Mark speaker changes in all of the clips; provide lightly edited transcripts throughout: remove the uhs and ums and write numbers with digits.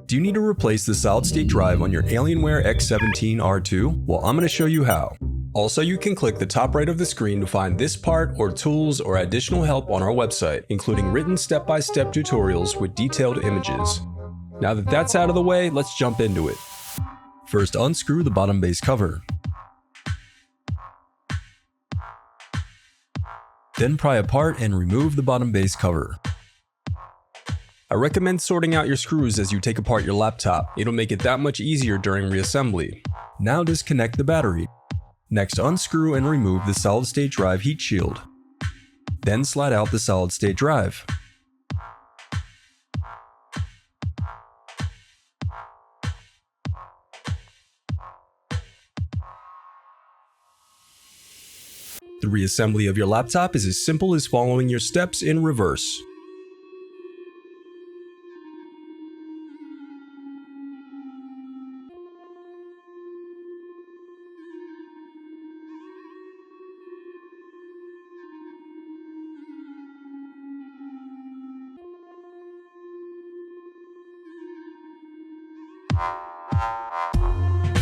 Speaker 1: Do you need to replace the solid-state drive on your Alienware x17 R2? Well, I'm going to show you how. Also, you can click the top right of the screen to find this part or tools or additional help on our website, including written step-by-step tutorials with detailed images. Now that that's out of the way, let's jump into it. First, unscrew the bottom base cover. Then pry apart and remove the bottom base cover. I recommend sorting out your screws as you take apart your laptop. It'll make it that much easier during reassembly. Now disconnect the battery. Next, unscrew and remove the solid-state drive heat shield. Then slide out the solid-state drive. The reassembly of your laptop is as simple as following your steps in reverse.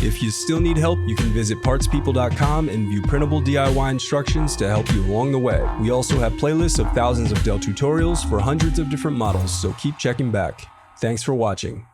Speaker 1: If you still need help, you can visit partspeople.com and view printable DIY instructions to help you along the way. We also have playlists of thousands of Dell tutorials for hundreds of different models, so keep checking back. Thanks for watching.